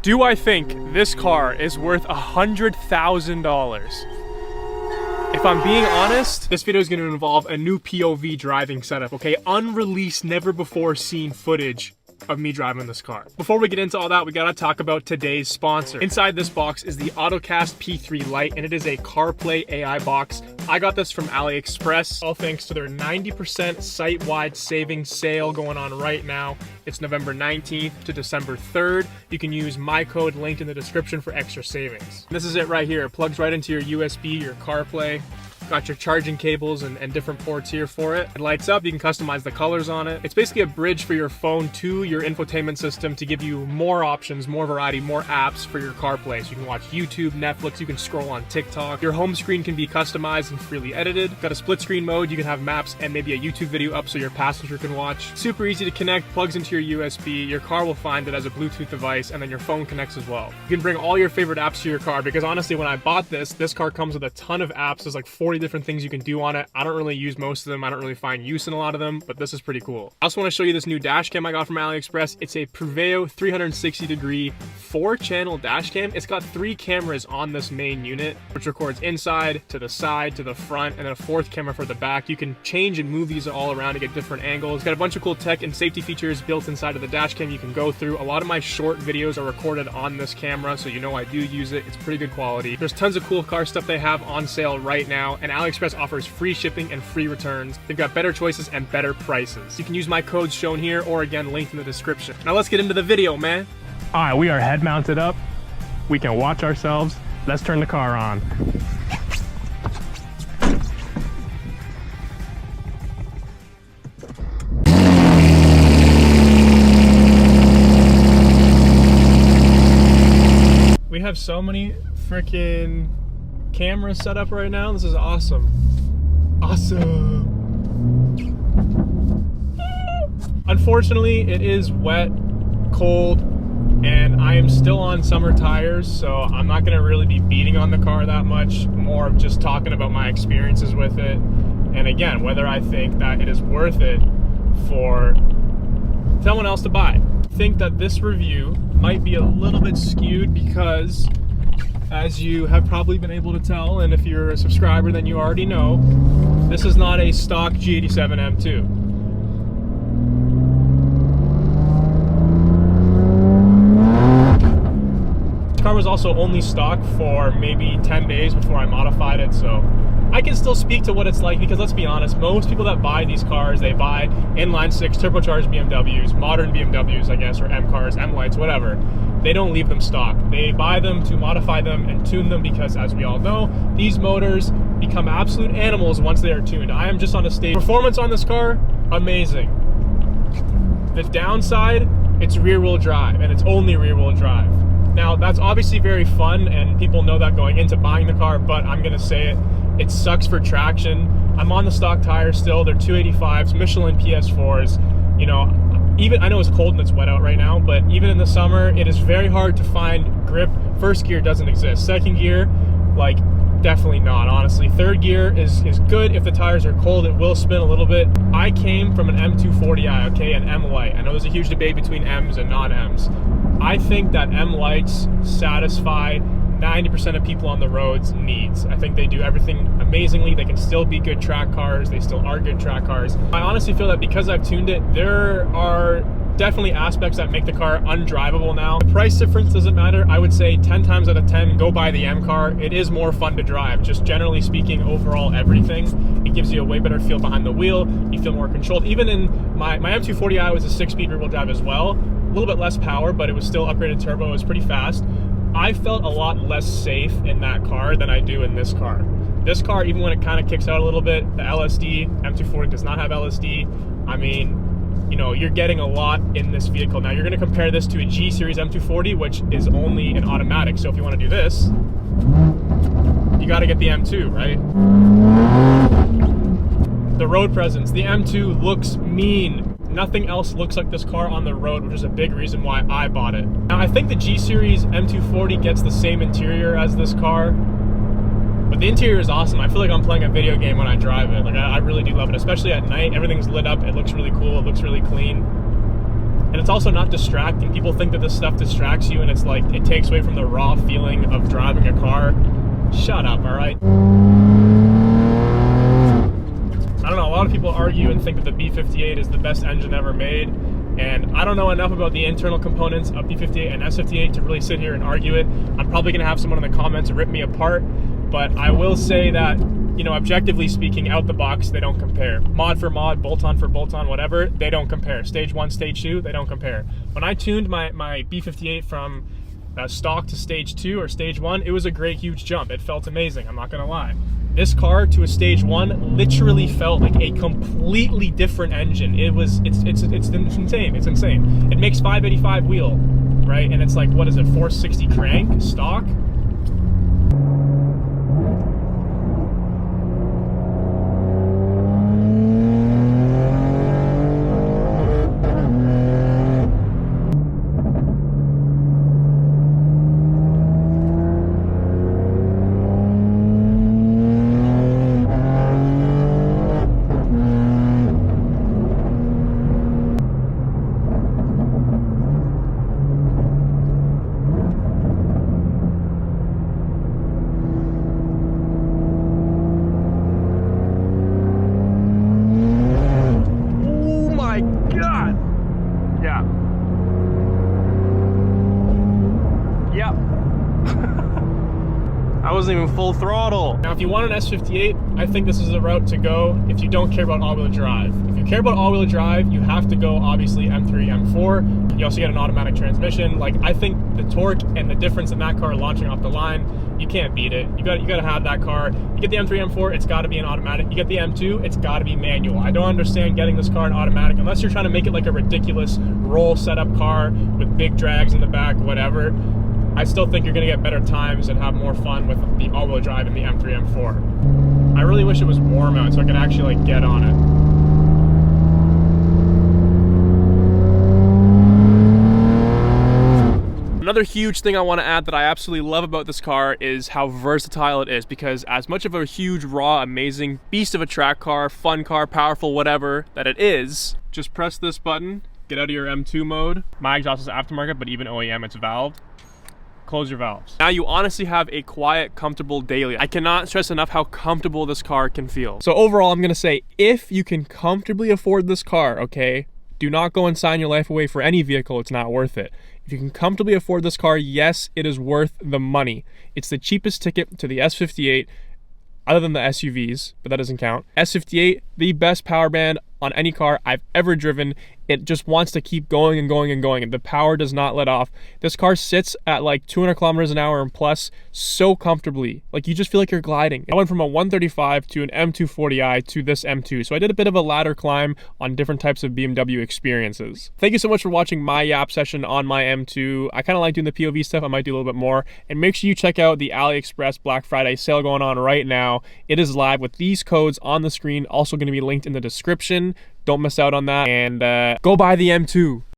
Do I think this car is worth $100,000? If I'm being honest, this video is going to involve a new POV driving setup, okay? Unreleased, never before seen footage of me driving this car. Before we get into all that, we gotta talk about today's sponsor. Inside this box is the AutoCast P3 Lite, and it is a CarPlay AI box. I got this from AliExpress, all thanks to their 90% site-wide savings sale going on right now. It's November 19th to December 3rd. You can use my code linked in the description for extra savings. This is it right here. It plugs right into your USB, your CarPlay. Got your charging cables and different ports here for it. It lights up, you can customize the colors on it. It's basically a bridge for your phone to your infotainment system to give you more options, more variety, more apps for your CarPlay. So you can watch YouTube, Netflix, you can scroll on TikTok. Your home screen can be customized and freely edited. Got a split screen mode, you can have maps and maybe a YouTube video up so your passenger can watch. Super easy to connect, plugs into your USB. Your car will find it as a Bluetooth device, and then your phone connects as well. You can bring all your favorite apps to your car, because honestly, when I bought this car comes with a ton of apps. There's like 40 different things you can do on it. I don't really use most of them. I don't really find use in a lot of them, but this is pretty cool. I also want to show you this new dash cam I got from AliExpress. It's a Preveo 360-degree 4-channel dash cam. It's got 3 cameras on this main unit, which records inside, to the side, to the front, and then a 4th camera for the back. You can change and move these all around to get different angles. It's got a bunch of cool tech and safety features built inside of the dash cam you can go through. A lot of my short videos are recorded on this camera, so you know I do use it. It's pretty good quality. There's tons of cool car stuff they have on sale right now, and AliExpress offers free shipping and free returns. They've got better choices and better prices. You can use my codes shown here or again linked in the description. Now let's get into the video, man. All right, we are head mounted up. We can watch ourselves. Let's turn the car on. We have so many freaking cameras set up right now. This is awesome. Awesome. Unfortunately, it is wet, cold, and I am still on summer tires, so I'm not gonna really be beating on the car that much. More of just talking about my experiences with it, and again, whether I think that it is worth it for someone else to buy. I think that this review might be a little bit skewed because, as you have probably been able to tell, and if you're a subscriber then you already know, this is not a stock G87 M2. This car was also only stock for maybe 10 days before I modified it, so I can still speak to what it's like, because let's be honest, most people that buy these cars, they buy inline 6 turbocharged BMWs, modern BMWs, I guess, or M cars, M Lites, whatever. They don't leave them stock. They buy them to modify them and tune them, because as we all know, these motors become absolute animals once they are tuned. I am just on a stage. Performance on this car, amazing. The downside, it's rear wheel drive, and it's only rear wheel drive. Now, that's obviously very fun, and people know that going into buying the car, but I'm gonna say it sucks for traction. I'm on the stock tires still. They're 285s, Michelin PS4s. You know, even, I know it's cold and it's wet out right now, but even in the summer, it is very hard to find grip. First gear doesn't exist. Second gear, like, definitely not, honestly. Third gear is good. If the tires are cold, it will spin a little bit. I came from an M240i, okay, an M Lite. I know there's a huge debate between M's and non-M's. I think that M Lites satisfy 90% of people on the road's needs. I think they do everything amazingly. They can still be good track cars. They still are good track cars. I honestly feel that because I've tuned it, there are definitely aspects that make the car undrivable now. The price difference doesn't matter. I would say 10 times out of 10, go buy the M car. It is more fun to drive. Just generally speaking, overall everything. It gives you a way better feel behind the wheel. You feel more controlled. Even in my M240i was a 6-speed rear wheel drive as well. A little bit less power, but it was still upgraded turbo. It was pretty fast. I felt a lot less safe in that car than I do in this car. This car, even when it kind of kicks out a little bit, the LSD, M240 does not have LSD. I mean, you know, you're getting a lot in this vehicle. Now, you're going to compare this to a G Series M240, which is only an automatic. So if you want to do this, you got to get the M2, right? The road presence. The M2 looks mean. Nothing else looks like this car on the road, which is a big reason why I bought it. Now, I think the G Series M240 gets the same interior as this car, but the interior is awesome. I feel like I'm playing a video game when I drive it. Like, I really do love it, especially at night. Everything's lit up. It looks really cool. It looks really clean. and it's also not distracting. People think that this stuff distracts you, and it's like it takes away from the raw feeling of driving a car. Shut up, all right? I don't know, a lot of people argue and think that the B58 is the best engine ever made, and I don't know enough about the internal components of B58 and S58 to really sit here and argue it. I'm probably gonna have someone in the comments rip me apart, but I will say that, you know, objectively speaking, out the box, they don't compare. Mod for mod, bolt-on for bolt-on, whatever, they don't compare. Stage 1, stage 2, they don't compare. When I tuned my B58 from stock to stage 2 or stage 1, it was a great huge jump. It felt amazing, I'm not gonna lie. This car to a stage 1 literally felt like a completely different engine. It's insane, it's insane. It makes 585 wheel, right? And it's like, what is it, 460 crank, stock? I wasn't even full throttle. Now, if you want an S58, I think this is the route to go if you don't care about all-wheel drive. If you care about all-wheel drive, you have to go, obviously, M3, M4. You also get an automatic transmission. Like, I think the torque and the difference in that car launching off the line, you can't beat it. You got to have that car. You get the M3, M4, it's got to be an automatic. You get the M2, it's got to be manual. I don't understand getting this car in automatic unless you're trying to make it like a ridiculous roll setup car with big drags in the back, whatever. I still think you're gonna get better times and have more fun with the all-wheel drive in the M3, M4. I really wish it was warm out so I could actually like get on it. Another huge thing I want to add that I absolutely love about this car is how versatile it is, because as much of a huge, raw, amazing beast of a track car, fun car, powerful, whatever that it is, just press this button, get out of your M2 mode. My exhaust is aftermarket, but even OEM, it's valved. Close your valves. Now you honestly have a quiet, comfortable daily. I cannot stress enough how comfortable this car can feel. So overall, I'm gonna say, if you can comfortably afford this car, okay, do not go and sign your life away for any vehicle. It's not worth it. If you can comfortably afford this car, yes, it is worth the money. It's the cheapest ticket to the S58, other than the SUVs, but that doesn't count. S58, the best power band on any car I've ever driven. It just wants to keep going and going and going, and the power does not let off. This car sits at like 200 kilometers an hour and plus so comfortably. Like, you just feel like you're gliding. I went from a 135 to an M240i to this M2, so I did a bit of a ladder climb on different types of BMW experiences. Thank you so much for watching my yap session on my M2. I kind of like doing the POV stuff. I might do a little bit more. And make sure you check out the AliExpress Black Friday sale going on right now. It is live with these codes on the screen, also going to be linked in the description. Don't miss out on that, and go buy the M2.